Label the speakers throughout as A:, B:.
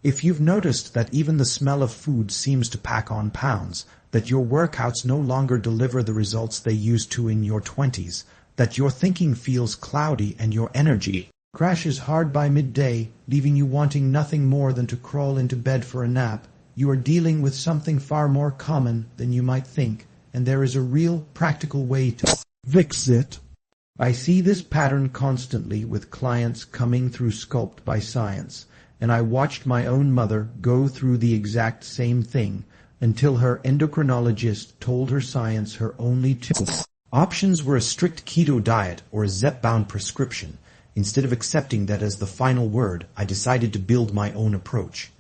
A: If you've noticed that even the smell of food seems to pack on pounds, that your workouts no longer deliver the results they used to in your 20s, that your thinking feels cloudy and your energy crashes hard by midday, leaving you wanting nothing more than to crawl into bed for a nap, you are dealing with something far more common than you might think, and there is a real, practical way to fix it. I see this pattern constantly with clients coming through Sculpt by Science, and I watched my own mother go through the exact same thing until her endocrinologist told her science her only two options were a strict keto diet or a Zep-bound prescription. Instead of accepting that as the final word, I decided to build my own approach.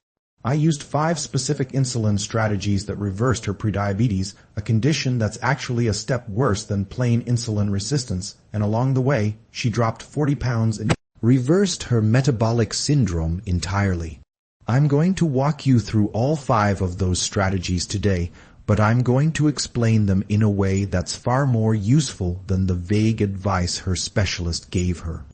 A: I used 5 specific insulin strategies that reversed her prediabetes, a condition that's actually a step worse than plain insulin resistance, and along the way, she dropped 40 pounds and reversed her metabolic syndrome entirely. I'm going to walk you through all 5 of those strategies today, but I'm going to explain them in a way that's far more useful than the vague advice her specialist gave her.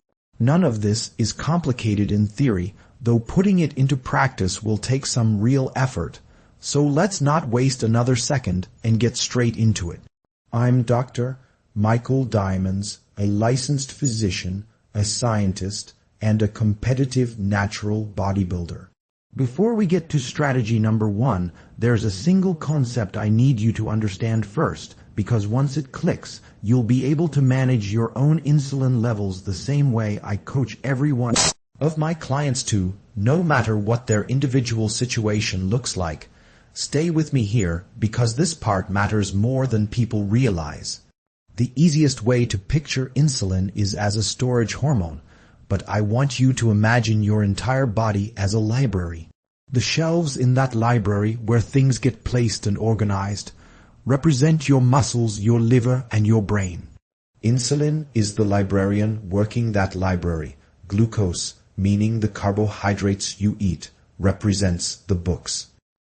A: None of this is complicated in theory, though putting it into practice will take some real effort. So let's not waste another second and get straight into it. I'm Dr. Michael Diamonds, a licensed physician, a scientist, and a competitive natural bodybuilder. Before we get to strategy number 1, there's a single concept I need you to understand first, because once it clicks, you'll be able to manage your own insulin levels the same way I coach every one of my clients to, no matter what their individual situation looks like. Stay with me here, because this part matters more than people realize. The easiest way to picture insulin is as a storage hormone, but I want you to imagine your entire body as a library. The shelves in that library, where things get placed and organized, represent your muscles, your liver, and your brain. Insulin is the librarian working that library. Glucose, meaning the carbohydrates you eat, represents the books.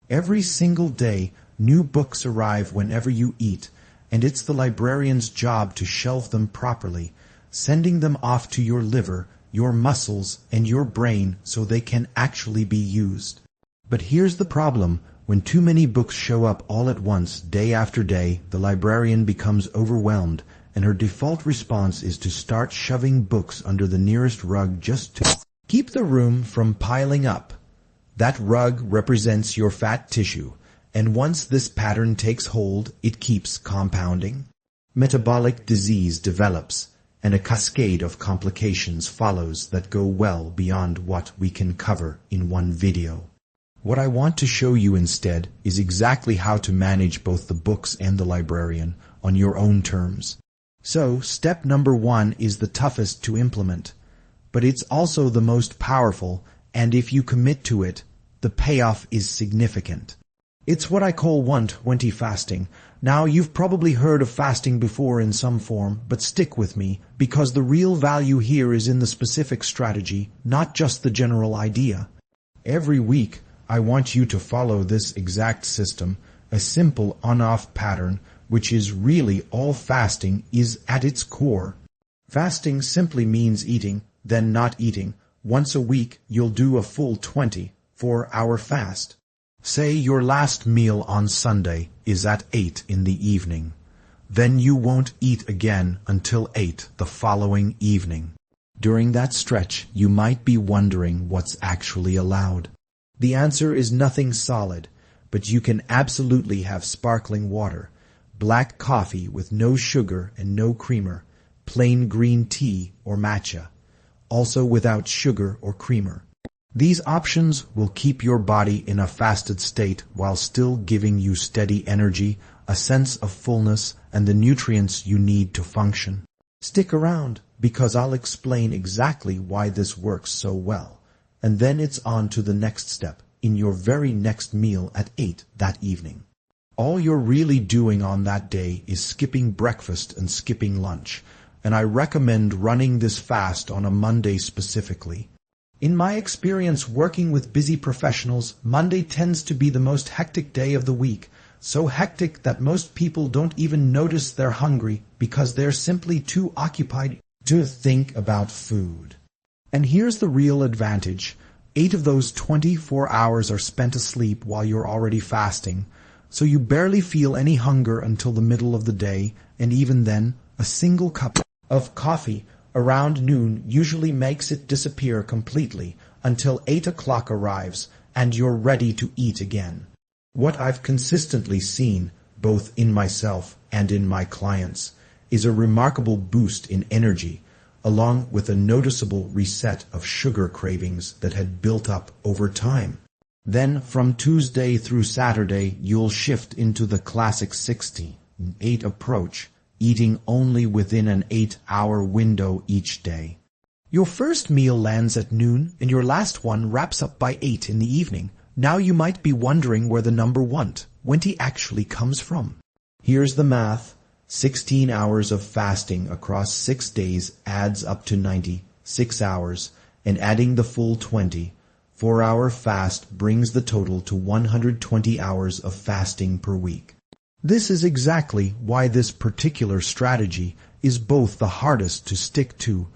A: Every single day, new books arrive whenever you eat, and it's the librarian's job to shelve them properly, sending them off to your liver, your muscles, and your brain so they can actually be used. But here's the problem. When too many books show up all at once, day after day, the librarian becomes overwhelmed, and her default response is to start shoving books under the nearest rug just to keep the room from piling up. That rug represents your fat tissue, and once this pattern takes hold, it keeps compounding. Metabolic disease develops, and a cascade of complications follows that go well beyond what we can cover in one video. What I want to show you instead is exactly how to manage both the books and the librarian on your own terms. So, step number 1 is the toughest to implement, but it's also the most powerful, and if you commit to it, the payoff is significant. It's what I call 120 fasting. Now, you've probably heard of fasting before in some form, but stick with me, because the real value here is in the specific strategy, not just the general idea. Every week, I want you to follow this exact system, a simple on-off pattern, which is really all fasting is at its core. Fasting simply means eating, then not eating. Once a week, you'll do a full 24-hour fast. Say your last meal on Sunday is at 8 in the evening. Then you won't eat again until 8 the following evening. During that stretch, you might be wondering what's actually allowed. The answer is nothing solid, but you can absolutely have sparkling water, black coffee with no sugar and no creamer, plain green tea or matcha, also without sugar or creamer. These options will keep your body in a fasted state while still giving you steady energy, a sense of fullness, and the nutrients you need to function. Stick around, because I'll explain exactly why this works so well. And then it's on to the next step, in your very next meal at 8 that evening. All you're really doing on that day is skipping breakfast and skipping lunch, and I recommend running this fast on a Monday specifically. In my experience working with busy professionals, Monday tends to be the most hectic day of the week, so hectic that most people don't even notice they're hungry because they're simply too occupied to think about food. And here's the real advantage. 8 of those 24 hours are spent asleep while you're already fasting, so you barely feel any hunger until the middle of the day, and even then, a single cup of coffee around noon usually makes it disappear completely until 8 o'clock arrives and you're ready to eat again. What I've consistently seen, both in myself and in my clients, is a remarkable boost in energy, along with a noticeable reset of sugar cravings that had built up over time. Then, from Tuesday through Saturday, you'll shift into the classic 60-8 approach, eating only within an 8-hour window each day. Your first meal lands at noon, and your last one wraps up by 8 in the evening. Now you might be wondering where the number 120 actually comes from. Here's the math. 16 hours of fasting across 6 days adds up to 96 hours, and adding the full 24-hour fast brings the total to 120 hours of fasting per week. This is exactly why this particular strategy is both the hardest to stick to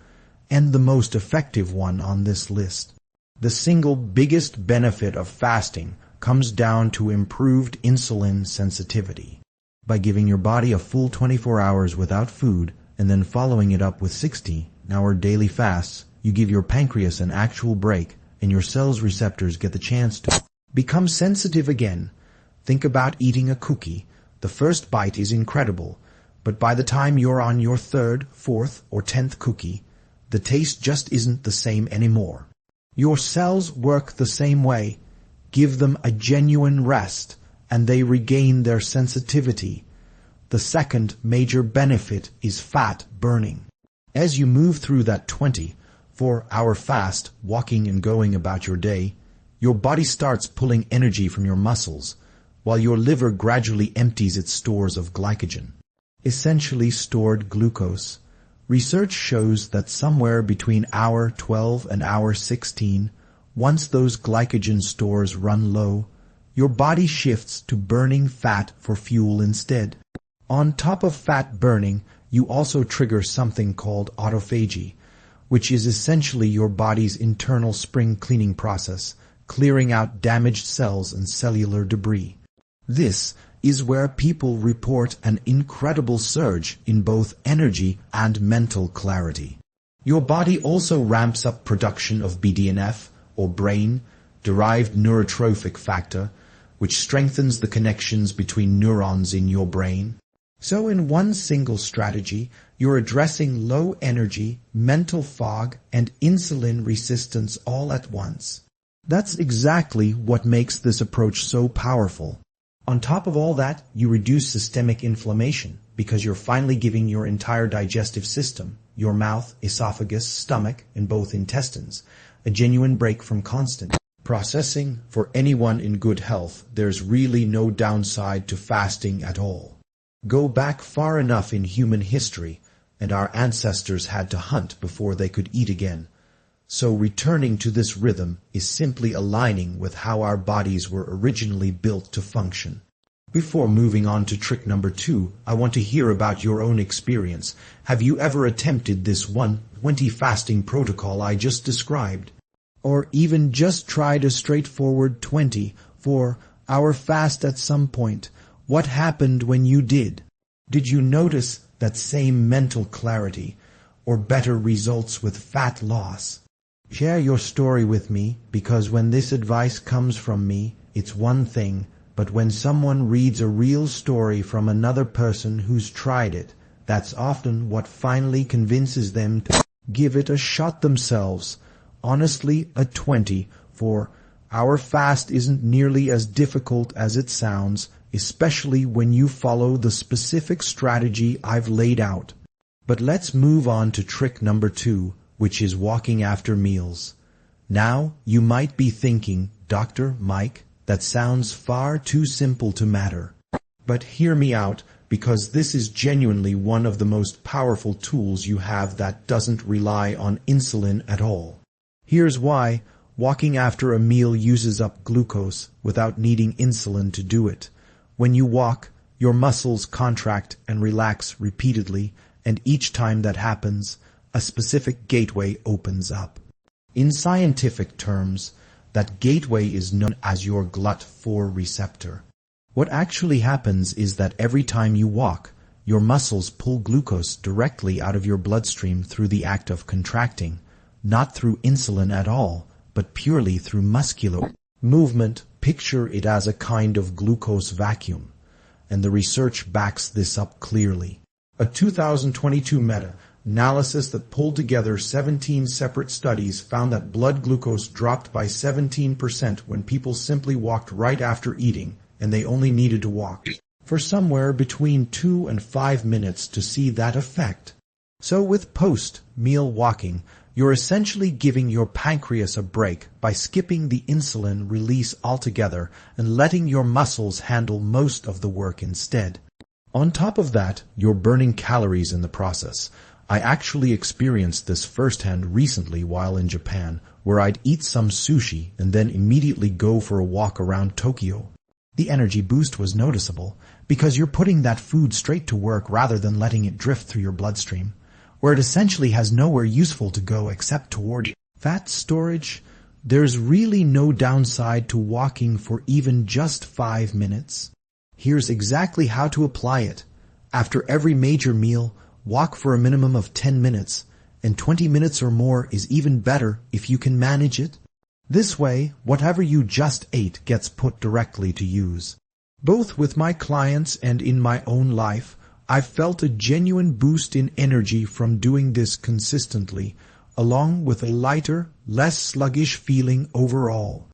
A: and the most effective one on this list. The single biggest benefit of fasting comes down to improved insulin sensitivity. By giving your body a full 24 hours without food and then following it up with 16-hour daily fasts, you give your pancreas an actual break and your cell's receptors get the chance to become sensitive again. Think about eating a cookie. The first bite is incredible, but by the time you're on your 3rd, 4th, or 10th cookie, the taste just isn't the same anymore. Your cells work the same way. Give them a genuine rest, and they regain their sensitivity. The second major benefit is fat burning. As you move through that 24-hour fast, walking and going about your day, your body starts pulling energy from your muscles, while your liver gradually empties its stores of glycogen, essentially stored glucose. Research shows that somewhere between hour 12 and hour 16, once those glycogen stores run low, your body shifts to burning fat for fuel instead. On top of fat burning, you also trigger something called autophagy, which is essentially your body's internal spring cleaning process, clearing out damaged cells and cellular debris. This is where people report an incredible surge in both energy and mental clarity. Your body also ramps up production of BDNF, or brain-derived neurotrophic factor, which strengthens the connections between neurons in your brain. So in one single strategy, you're addressing low energy, mental fog, and insulin resistance all at once. That's exactly what makes this approach so powerful. On top of all that, you reduce systemic inflammation because you're finally giving your entire digestive system, your mouth, esophagus, stomach, and both intestines, a genuine break from constant processing. For anyone in good health, there's really no downside to fasting at all. Go back far enough in human history, and our ancestors had to hunt before they could eat again. So returning to this rhythm is simply aligning with how our bodies were originally built to function. Before moving on to trick number 2, I want to hear about your own experience. Have you ever attempted this 120 fasting protocol I just described? Or even just tried a straightforward 24-hour fast at some point? What happened when you did? Did you notice that same mental clarity or better results with fat loss? Share your story with me, because when this advice comes from me, it's one thing, but when someone reads a real story from another person who's tried it, that's often what finally convinces them to give it a shot themselves. Honestly, a 24-hour fast isn't nearly as difficult as it sounds, especially when you follow the specific strategy I've laid out. But let's move on to trick number 2, which is walking after meals. Now, you might be thinking, Dr. Mike, that sounds far too simple to matter. But hear me out, because this is genuinely one of the most powerful tools you have that doesn't rely on insulin at all. Here's why. Walking after a meal uses up glucose without needing insulin to do it. When you walk, your muscles contract and relax repeatedly, and each time that happens, a specific gateway opens up. In scientific terms, That gateway is known as your GLUT4 receptor. What actually happens is that every time you walk, your muscles pull glucose directly out of your bloodstream through the act of contracting, not through insulin at all, but purely through muscular movement. Picture it as a kind of glucose vacuum, and the research backs this up clearly. A 2022 meta-analysis that pulled together 17 separate studies found that blood glucose dropped by 17% when people simply walked right after eating, and they only needed to walk for somewhere between 2 and 5 minutes to see that effect. So with post-meal walking, you're essentially giving your pancreas a break by skipping the insulin release altogether and letting your muscles handle most of the work instead. On top of that, you're burning calories in the process. I actually experienced this firsthand recently while in Japan, where I'd eat some sushi and then immediately go for a walk around Tokyo. The energy boost was noticeable because you're putting that food straight to work rather than letting it drift through your bloodstream, where it essentially has nowhere useful to go except toward fat storage. There's really no downside to walking for even just 5 minutes. Here's exactly how to apply it. After every major meal, walk for a minimum of 10 minutes, and 20 minutes or more is even better if you can manage it. This way, whatever you just ate gets put directly to use. Both with my clients and in my own life, I've felt a genuine boost in energy from doing this consistently, along with a lighter, less sluggish feeling overall.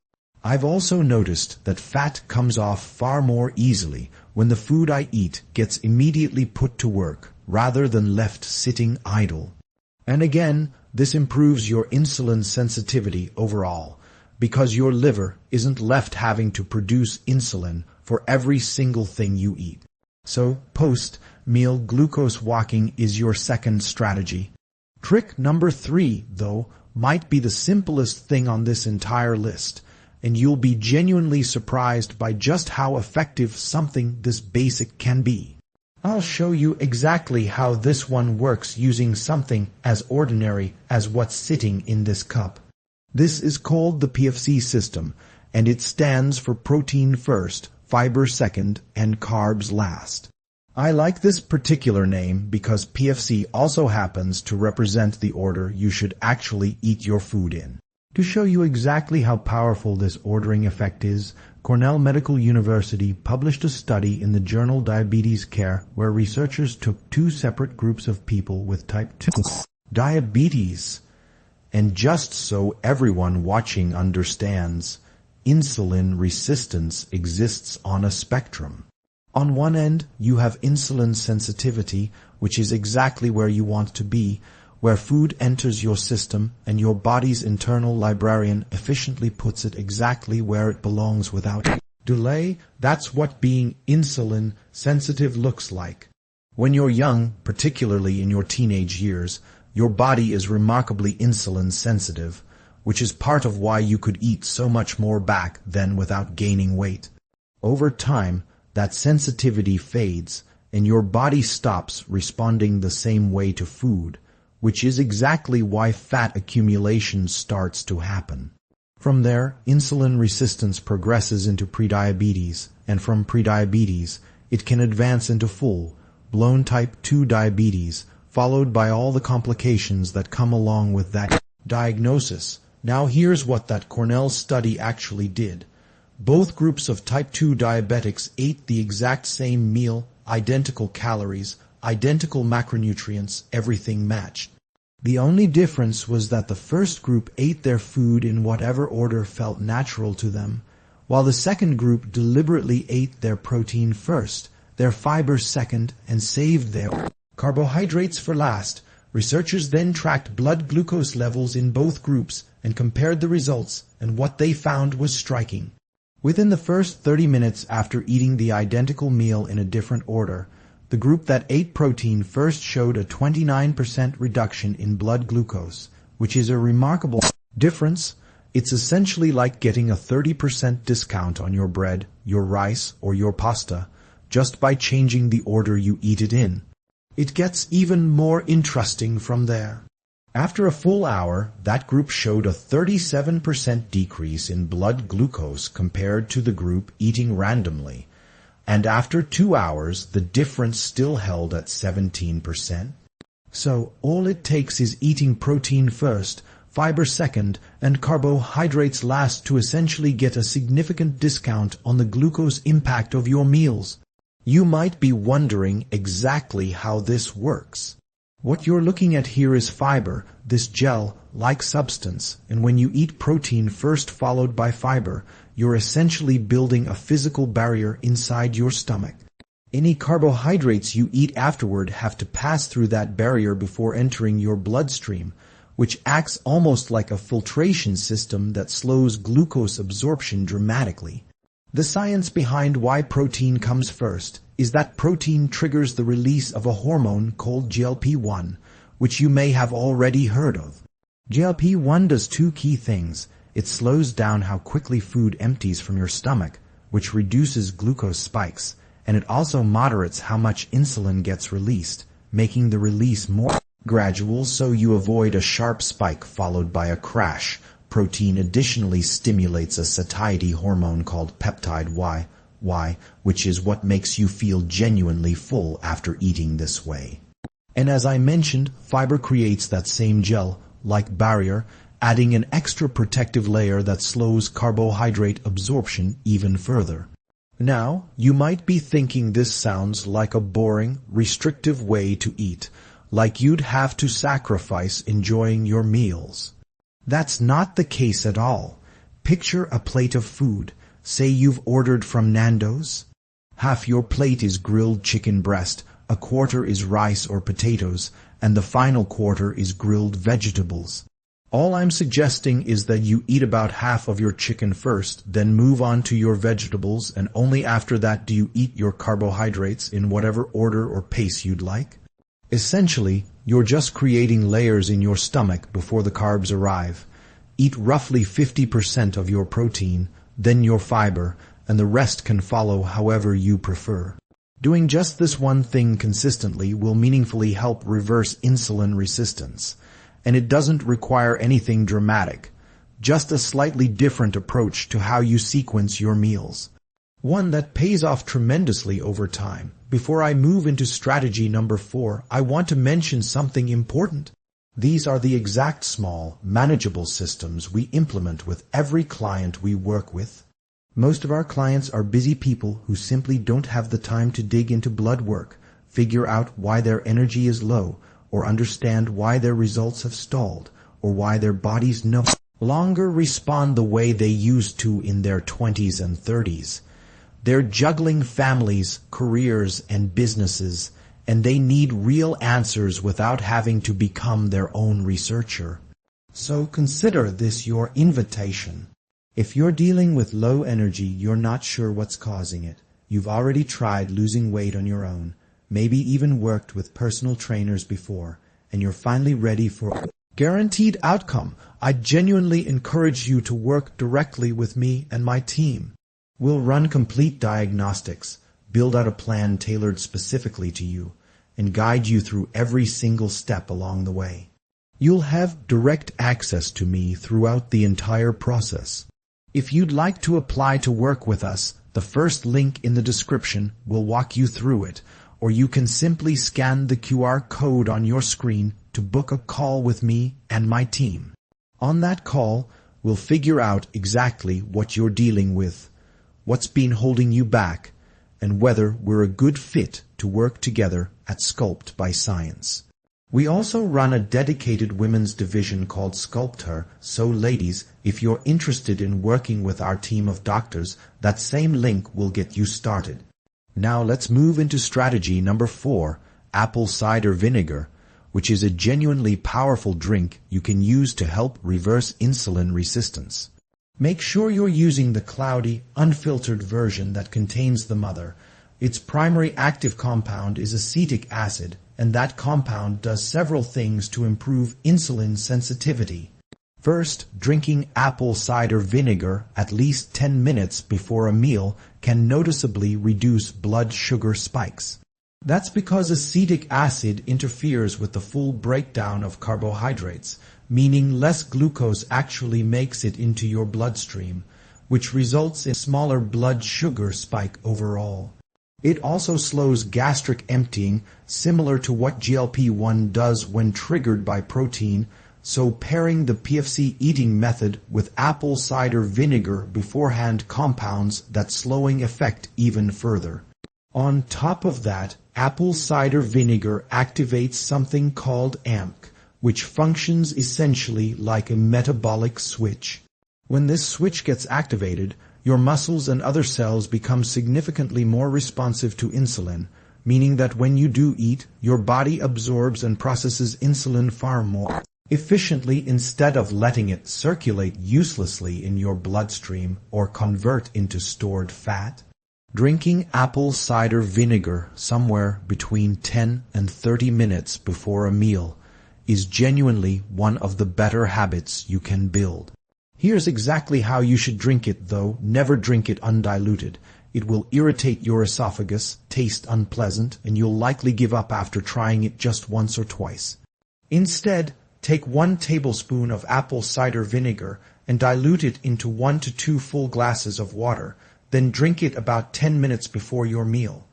A: I've also noticed that fat comes off far more easily when the food I eat gets immediately put to work, rather than left sitting idle. And again, this improves your insulin sensitivity overall, because your liver isn't left having to produce insulin for every single thing you eat. So, post-meal glucose walking is your second strategy. Trick number 3, though, might be the simplest thing on this entire list, and you'll be genuinely surprised by just how effective something this basic can be. I'll show you exactly how this one works using something as ordinary as what's sitting in this cup. This is called the PFC system, and it stands for protein first, fiber second, and carbs last. I like this particular name because PFC also happens to represent the order you should actually eat your food in. To show you exactly how powerful this ordering effect is, Cornell Medical University published a study in the journal Diabetes Care where researchers took 2 separate groups of people with type 2 diabetes. And just so everyone watching understands, insulin resistance exists on a spectrum. On one end, you have insulin sensitivity, which is exactly where you want to be, where food enters your system and your body's internal librarian efficiently puts it exactly where it belongs without delay. That's what being insulin sensitive looks like. When you're young, particularly in your teenage years, your body is remarkably insulin sensitive, which is part of why you could eat so much more back then without gaining weight. Over time, that sensitivity fades, and your body stops responding the same way to food, which is exactly why fat accumulation starts to happen. From there, insulin resistance progresses into prediabetes, and from prediabetes, it can advance into full-blown type 2 diabetes, followed by all the complications that come along with that diagnosis. Now here's what that Cornell study actually did. Both groups of type 2 diabetics ate the exact same meal, identical calories, identical macronutrients, everything matched. The only difference was that the first group ate their food in whatever order felt natural to them, while the second group deliberately ate their protein first, their fiber second, and saved their carbohydrates for last. Researchers then tracked blood glucose levels in both groups and compared the results, and what they found was striking. Within the first 30 minutes after eating the identical meal in a different order, the group that ate protein first showed a 29% reduction in blood glucose, which is a remarkable difference. It's essentially like getting a 30% discount on your bread, your rice, or your pasta, just by changing the order you eat it in. It gets even more interesting from there. After a full hour, that group showed a 37% decrease in blood glucose compared to the group eating randomly. And after 2 hours, the difference still held at 17%. So, all it takes is eating protein first, fiber second, and carbohydrates last to essentially get a significant discount on the glucose impact of your meals. You might be wondering exactly how this works. What you're looking at here is fiber, this gel-like substance, and when you eat protein first followed by fiber, you're essentially building a physical barrier inside your stomach. Any carbohydrates you eat afterward have to pass through that barrier before entering your bloodstream, which acts almost like a filtration system that slows glucose absorption dramatically. The science behind why protein comes first is that protein triggers the release of a hormone called GLP-1, which you may have already heard of. GLP-1 does two key things. It slows down how quickly food empties from your stomach, which reduces glucose spikes, and it also moderates how much insulin gets released, making the release more gradual so you avoid a sharp spike followed by a crash. Protein additionally stimulates a satiety hormone called peptide Y, which is what makes you feel genuinely full after eating this way. And as I mentioned, fiber creates that same gel-like barrier, adding an extra protective layer that slows carbohydrate absorption even further. Now, you might be thinking this sounds like a boring, restrictive way to eat, like you'd have to sacrifice enjoying your meals. That's not the case at all. Picture a plate of food. Say you've ordered from Nando's. Half your plate is grilled chicken breast, a quarter is rice or potatoes, and the final quarter is grilled vegetables. All I'm suggesting is that you eat about half of your chicken first, then move on to your vegetables, and only after that do you eat your carbohydrates in whatever order or pace you'd like. Essentially, you're just creating layers in your stomach before the carbs arrive. Eat roughly 50% of your protein, then your fiber, and the rest can follow however you prefer. Doing just this one thing consistently will meaningfully help reverse insulin resistance, and it doesn't require anything dramatic, just a slightly different approach to how you sequence your meals. One that pays off tremendously over time. Before I move into strategy number 4, I want to mention something important. These are the exact small, manageable systems we implement with every client we work with. Most of our clients are busy people who simply don't have the time to dig into blood work, figure out why their energy is low, or understand why their results have stalled, or why their bodies no longer respond the way they used to in their 20s and 30s. They're juggling families, careers, and businesses, and they need real answers without having to become their own researcher. So consider this your invitation. If you're dealing with low energy, you're not sure what's causing it. You've already tried losing weight on your own, maybe even worked with personal trainers before, and you're finally ready for a guaranteed outcome. I genuinely encourage you to work directly with me and my team. We'll run complete diagnostics, build out a plan tailored specifically to you, and guide you through every single step along the way. You'll have direct access to me throughout the entire process. If you'd like to apply to work with us, the first link in the description will walk you through it, or you can simply scan the QR code on your screen to book a call with me and my team. On that call, we'll figure out exactly what you're dealing with, what's been holding you back, and whether we're a good fit to work together at Sculpt by Science. We also run a dedicated women's division called Sculpt Her, so ladies, if you're interested in working with our team of doctors, that same link will get you started. Now let's move into strategy number 4, apple cider vinegar, which is a genuinely powerful drink you can use to help reverse insulin resistance. Make sure you're using the cloudy, unfiltered version that contains the mother. Its primary active compound is acetic acid, and that compound does several things to improve insulin sensitivity. First, drinking apple cider vinegar at least 10 minutes before a meal can noticeably reduce blood sugar spikes. That's because acetic acid interferes with the full breakdown of carbohydrates, meaning less glucose actually makes it into your bloodstream, which results in smaller blood sugar spike overall. It also slows gastric emptying, similar to what GLP-1 does when triggered by protein, so pairing the PFC eating method with apple cider vinegar beforehand compounds that slowing effect even further. On top of that, apple cider vinegar activates something called AMP, which functions essentially like a metabolic switch. When this switch gets activated, your muscles and other cells become significantly more responsive to insulin, meaning that when you do eat, your body absorbs and processes insulin far more efficiently instead of letting it circulate uselessly in your bloodstream or convert into stored fat. Drinking apple cider vinegar somewhere between 10 and 30 minutes before a meal is genuinely one of the better habits you can build. Here's exactly how you should drink it, though. Never drink it undiluted. It will irritate your esophagus, taste unpleasant, and you'll likely give up after trying it just once or twice. Instead, take 1 tablespoon of apple cider vinegar and dilute it into 1 to 2 full glasses of water, then drink it about 10 minutes before your meal.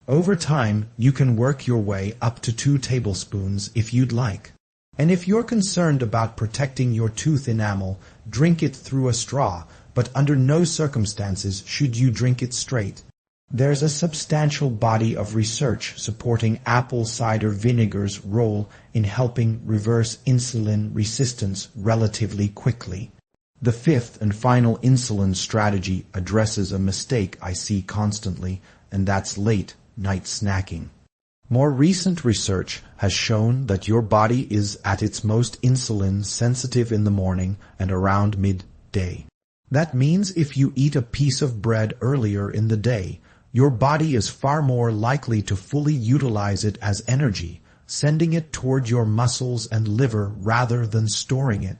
A: Over time, you can work your way up to 2 tablespoons if you'd like. And if you're concerned about protecting your tooth enamel, drink it through a straw, but under no circumstances should you drink it straight. There's a substantial body of research supporting apple cider vinegar's role in helping reverse insulin resistance relatively quickly. The 5th and final insulin strategy addresses a mistake I see constantly, and that's late night snacking. More recent research has shown that your body is at its most insulin sensitive in the morning and around midday. That means if you eat a piece of bread earlier in the day, your body is far more likely to fully utilize it as energy, sending it toward your muscles and liver rather than storing it.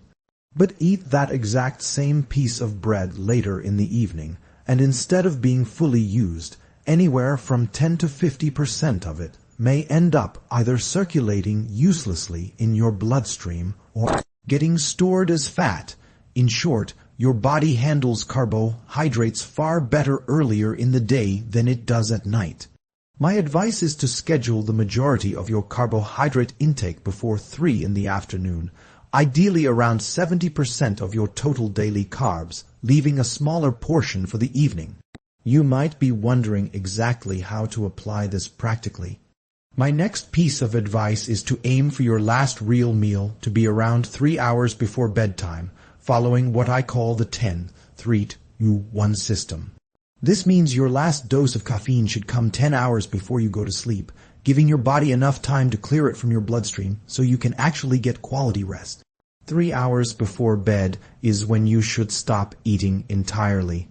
A: But eat that exact same piece of bread later in the evening, and instead of being fully used, anywhere from 10 to 50% of it may end up either circulating uselessly in your bloodstream or getting stored as fat. In short, your body handles carbohydrates far better earlier in the day than it does at night. My advice is to schedule the majority of your carbohydrate intake before 3 in the afternoon, ideally around 70% of your total daily carbs, leaving a smaller portion for the evening. You might be wondering exactly how to apply this practically. My next piece of advice is to aim for your last real meal to be around 3 hours before bedtime, following what I call the 10-3-2-1 system. This means your last dose of caffeine should come 10 hours before you go to sleep, giving your body enough time to clear it from your bloodstream so you can actually get quality rest. 3 hours before bed is when you should stop eating entirely.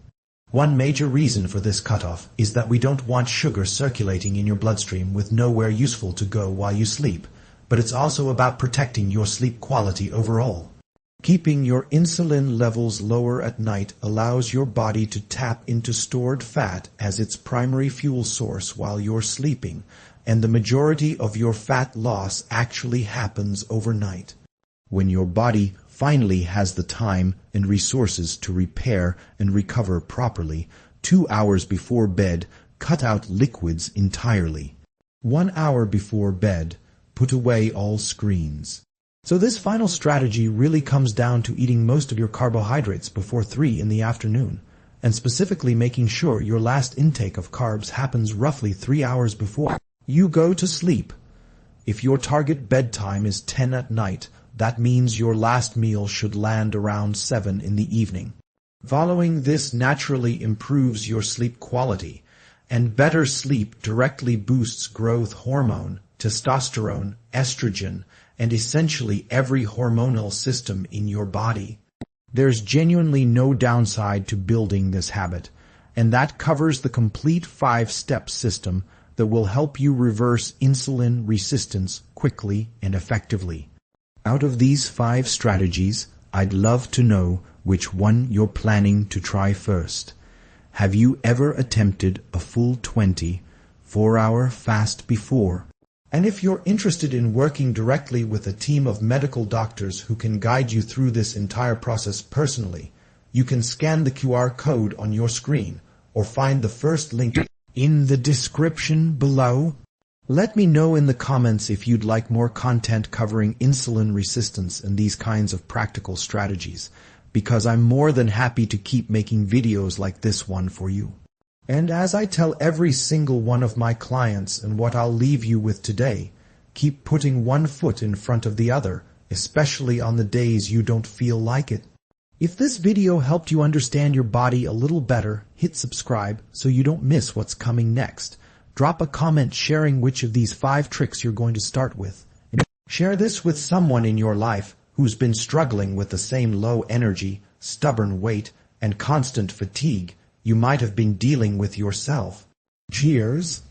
A: One major reason for this cutoff is that we don't want sugar circulating in your bloodstream with nowhere useful to go while you sleep, but it's also about protecting your sleep quality overall. Keeping your insulin levels lower at night allows your body to tap into stored fat as its primary fuel source while you're sleeping, and the majority of your fat loss actually happens overnight. When your body finally has the time and resources to repair and recover properly, 2 hours before bed, cut out liquids entirely. 1 hour before bed, put away all screens. So this final strategy really comes down to eating most of your carbohydrates before 3 in the afternoon, and specifically making sure your last intake of carbs happens roughly 3 hours before you go to sleep. If your target bedtime is 10 at night, that means your last meal should land around 7 in the evening. Following this naturally improves your sleep quality, and better sleep directly boosts growth hormone, testosterone, estrogen, and essentially every hormonal system in your body. There's genuinely no downside to building this habit, and that covers the complete 5-step system that will help you reverse insulin resistance quickly and effectively. Out of these 5 strategies, I'd love to know which one you're planning to try first. Have you ever attempted a full 20, 4-hour fast before. And if you're interested in working directly with a team of medical doctors who can guide you through this entire process personally, you can scan the QR code on your screen or find the first link in the description below. Let me know in the comments if you'd like more content covering insulin resistance and these kinds of practical strategies, because I'm more than happy to keep making videos like this one for you. And as I tell every single one of my clients, and what I'll leave you with today, keep putting one foot in front of the other, especially on the days you don't feel like it. If this video helped you understand your body a little better, hit subscribe so you don't miss what's coming next. Drop a comment sharing which of these 5 tricks you're going to start with. And share this with someone in your life who's been struggling with the same low energy, stubborn weight, and constant fatigue you might have been dealing with yourself. Cheers!